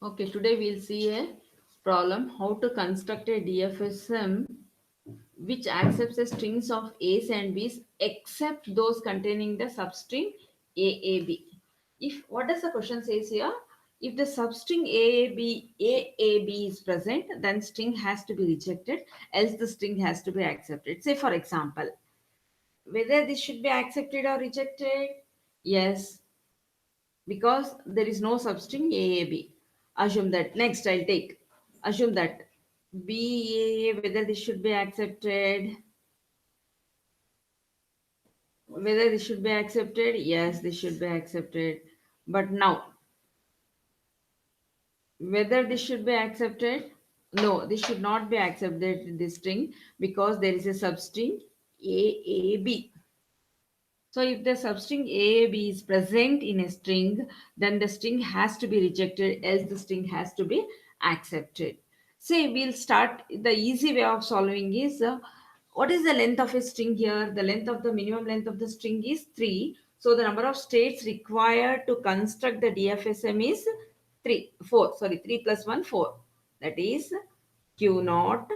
Okay, today we'll see a problem how to construct a DFSM which accepts the strings of A's and B's except those containing the substring AAB. If what does the question says here? If the substring AAB is present, then string has to be rejected, else the string has to be accepted. Say for example, whether this should be accepted or rejected. Yes, because there is no substring AAB. Assume that. Next, I'll take. Assume that BAA, whether this should be accepted. Whether this should be accepted. Yes, this should be accepted. But now, whether this should be accepted. No, this should not be accepted, this string, because there is a substring AAB. So if the substring AAB is present in a string, then the string has to be rejected, else the string has to be accepted. Say we'll start, the easy way of solving is, what is the length of a string here? The length of the minimum length of the string is 3. So the number of states required to construct the DFSM is 3 plus 1, 4. That is Q0,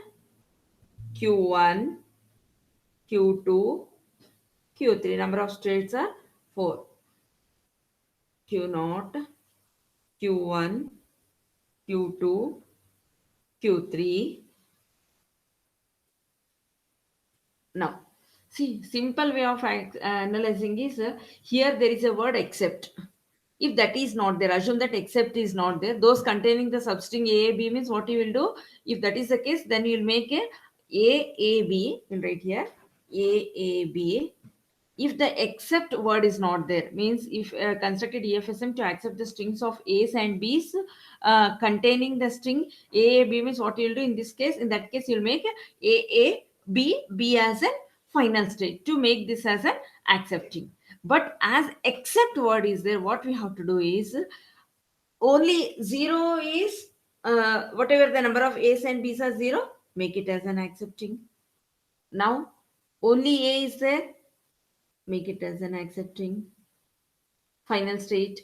Q1, Q2, Q3. Number of states are 4. Q0, Q1, Q2, Q3. Now, see, simple way of analyzing is, here there is a word except. If that is not there, assume that except is not there. Those containing the substring A, B means what you will do. If that is the case, then you will make a AAB. We'll write here AAB. If the except word is not there, means if constructed EFSM to accept the strings of A's and B's containing the string AAB means what you'll do in this case, in that case you'll make AAB as a final state to make this as an accepting. But as except word is there, what we have to do is only 0 is whatever the number of A's and B's are 0, make it as an accepting. Now only A is there, make it as an accepting final state.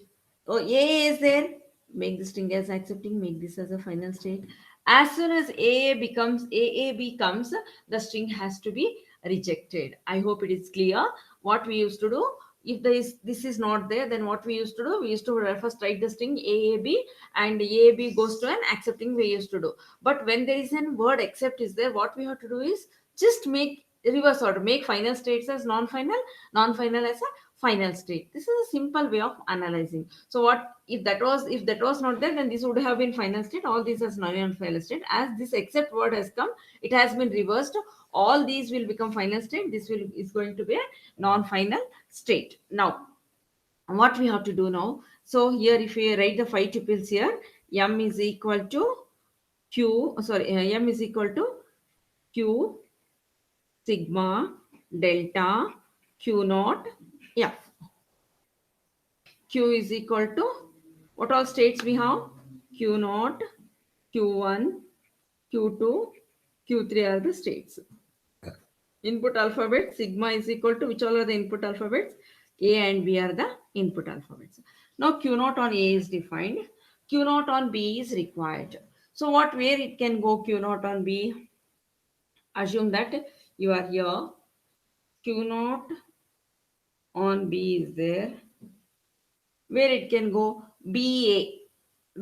Oh, A is there, make the string as accepting, make this as a final state. As soon as AAB comes, the string has to be rejected. I hope it is clear what we used to do. If this is not there, then what we used to do, we used to first write the string AAB and AAB goes to an accepting we used to do. But when there is a word except is there, what we have to do is just make reverse order, make final states as non-final, non-final as a final state. This is a simple way of analyzing. So what if that was not there, then this would have been final state, all these as non-final state. As this except word has come, it has been reversed, all these will become final state, this will is going to be a non-final state. Now what we have to do now, so here if we write the 5 tuples here, m is equal to m is equal to q sigma delta q naught f. Q is equal to what all states we have? Q naught, Q1, Q2, Q3 are the states. Input alphabet sigma is equal to which all are the input alphabets? A and B are the input alphabets. Now Q naught on A is defined. Q naught on B is required. So where it can go Q naught on B? Assume that you are here. Q naught on B is there, where it can go BA.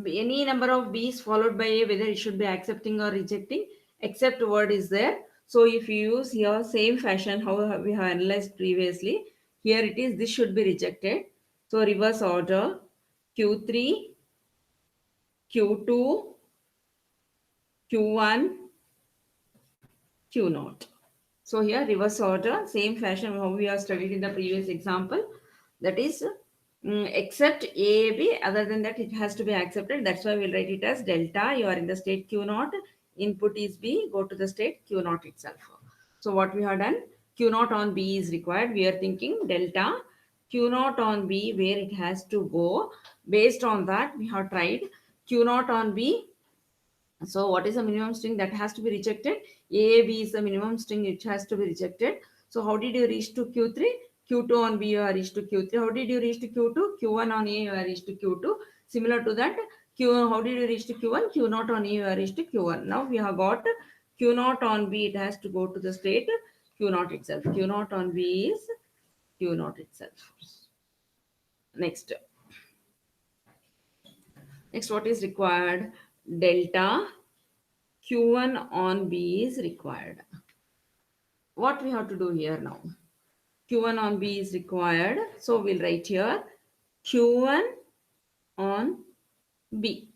Any number of B's followed by A, whether it should be accepting or rejecting, except word is there. So if you use here same fashion how we have analyzed previously, here it is, this should be rejected. So reverse order, Q3, Q2, Q1, Q0. So here reverse order, same fashion how we have studied in the previous example. That is except AAB, other than that it has to be accepted. That's why we'll write it as delta. You are in the state Q0, input is B, go to the state Q0 itself. So what we have done, Q0 on B is required. We are thinking delta Q0 on B, where it has to go. Based on that, we have tried Q0 on B. So what is the minimum string that has to be rejected? AAB is the minimum string which has to be rejected. So how did you reach to Q3? Q2 on B you are reached to Q3. How did you reach to Q2? Q1 on A you are reached to Q2. Similar to that, how did you reach to Q1? Q0 on A you are reached to Q1. Now we have got Q0 on B. It has to go to the state Q0 itself. Q0 on B is Q0 itself. Next. Next, what is required? Delta Q1 on B is required. What we have to do here now? Q1 on B is required. So we'll write here Q1 on B.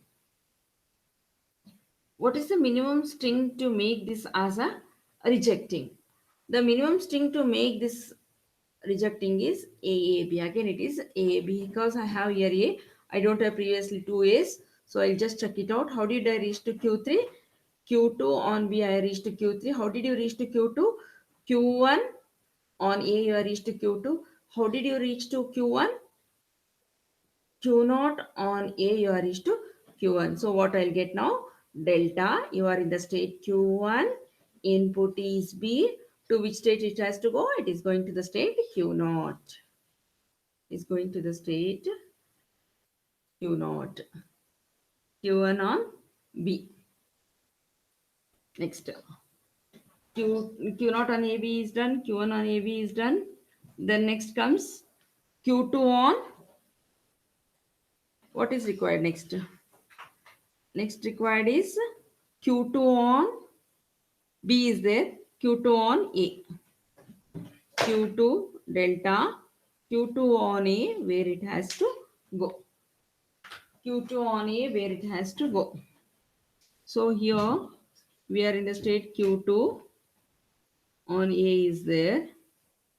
What is the minimum string to make this as a rejecting? The minimum string to make this rejecting is AAB. Again, it is AAB because I have here A. I don't have previously two A's. So I'll just check it out. How did I reach to Q3? Q2 on B, I reached to Q3. How did you reach to Q2? Q1 on A, you are reached to Q2. How did you reach to Q1? Q0 on A, you are reached to Q1. So what I'll get now? Delta, you are in the state Q1. Input is B. To which state it has to go? It is going to the state Q0. Is going to the state Q0. Q1 on B. Next. Q0 on AB is done. Q1 on AB is done. Then next comes Q2 on. What is required next? Next required is Q2 on B is there. Q2 on A. Q2 delta. Q2 on A where it has to go. Q2 on A where it has to go. So here we are in the state Q2 on A is there.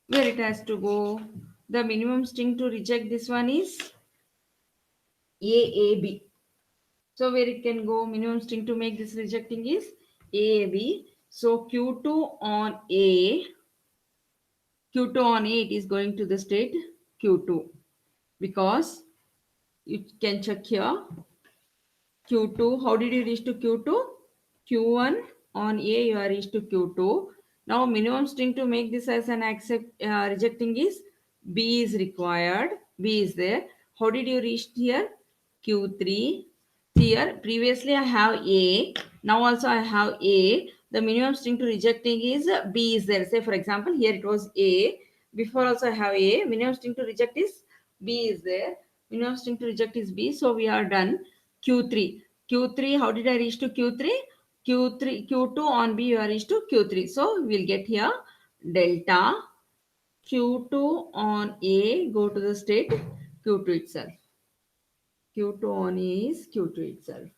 Where it has to go. The minimum string to reject this one is AAB. So where it can go, minimum string to make this rejecting is AAB. So Q2 on A, Q2 on A, it is going to the state Q2 because you can check here Q2. How did you reach to Q2? Q1 on A, you are reached to Q2. Now minimum string to make this as an accept rejecting is B is required. B is there. How did you reach here? Q3. Here previously I have A. Now also I have A. The minimum string to rejecting is B is there. Say for example here it was A. Before also I have A. Minimum string to reject is B is there. Minimum string to reject is B. So we are done. Q3. Q3, how did I reach to Q3? Q2 on B, you are reached to Q3. So we'll get here delta Q2 on A, go to the state Q2 itself. Q2 on A is Q2 itself.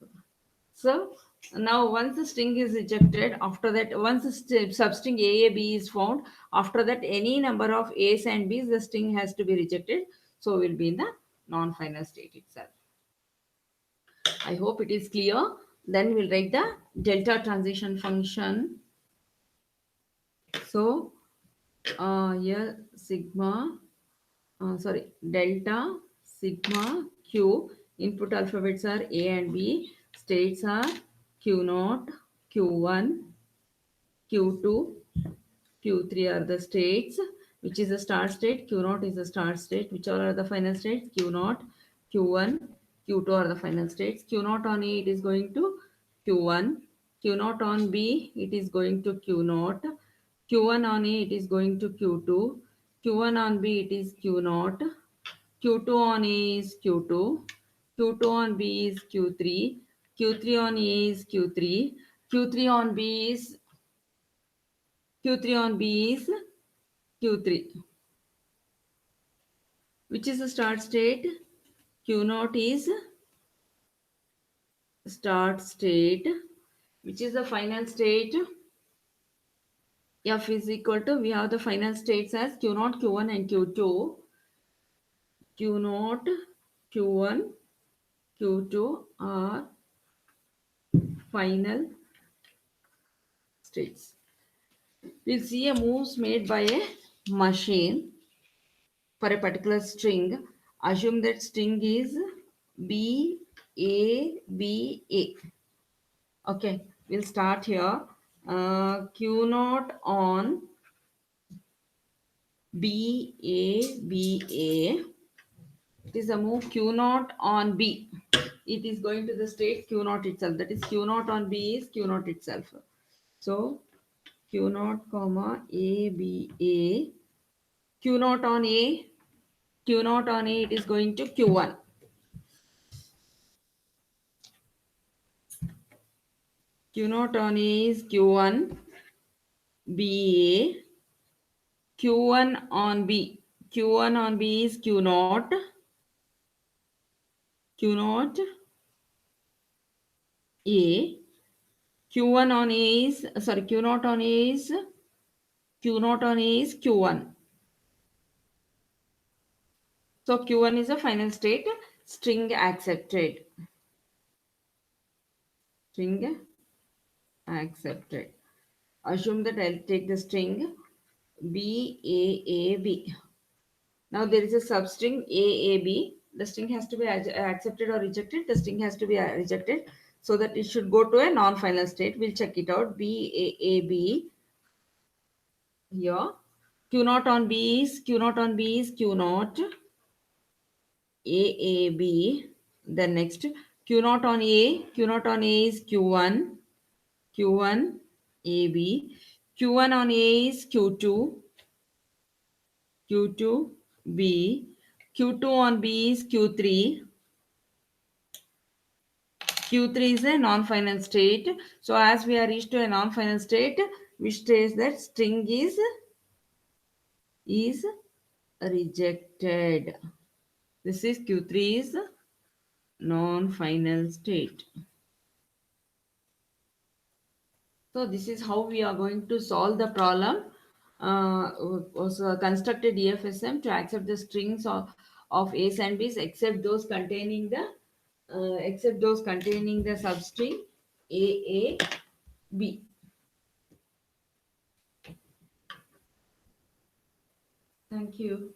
So now once the string is rejected, after that, once the substring AAB is found, after that any number of A's and B's, the string has to be rejected. So we'll be in the non-final state itself. I hope it is clear. Then we'll write the delta transition function. So here delta sigma q, input alphabets are A and B, states are Q0, Q1, Q2, Q3 are the states, which is the start state, Q0 is the start state, which all are the final states, Q0, Q1, Q2 are the final states. Q0 on A, it is going to Q1, Q0 on B, it is going to Q0, Q1 on A, it is going to Q2, Q1 on B, it is Q0, Q2 on A is Q2, Q2 on B is Q3, Q3 on A is Q3, Q3 on B is Q3 on B is Q3. Which is the start state? Q0 is start state. Which is the final state? F is equal to, we have the final states as Q0, Q1 and Q2. Q0, Q1, Q2 are final states. We'll see a moves made by a machine for a particular string. Assume that string is B, A, B, A. Okay, we'll start here. Q0 on B A B A. It is a move Q naught on B. It is going to the state Q naught itself. That is Q naught on B is Q naught itself. So Q naught comma A B A. Q naught on A. Q naught on A. It is going to Q1. Q naught on A is Q1 B A. Q1 on B. Q1 on B is Q naught. Q naught A. Q1 on A is, sorry, Q naught on A is, Q naught on A is Q1. So Q1 is a final state. String accepted. String accepted. Assume that I'll take the string BAAB. Now there is a substring AAB. The string has to be accepted or rejected. The string has to be rejected so that it should go to a non-final state. We'll check it out. BAAB here. Q naught on B is Q naught on B is Q naught AAB. Then next Q naught on A. Q naught on A is Q1. Q1 AB. Q1 on A is Q2. Q2 B. Q2 on B is Q3. Q3 is a non-final state. So as we are reached to a non-final state, which says that string is rejected. This is Q3 is non-final state. So this is how we are going to solve the problem. Also construct a DFSM to accept the strings of A's and B's except those containing the substring AAB. Thank you.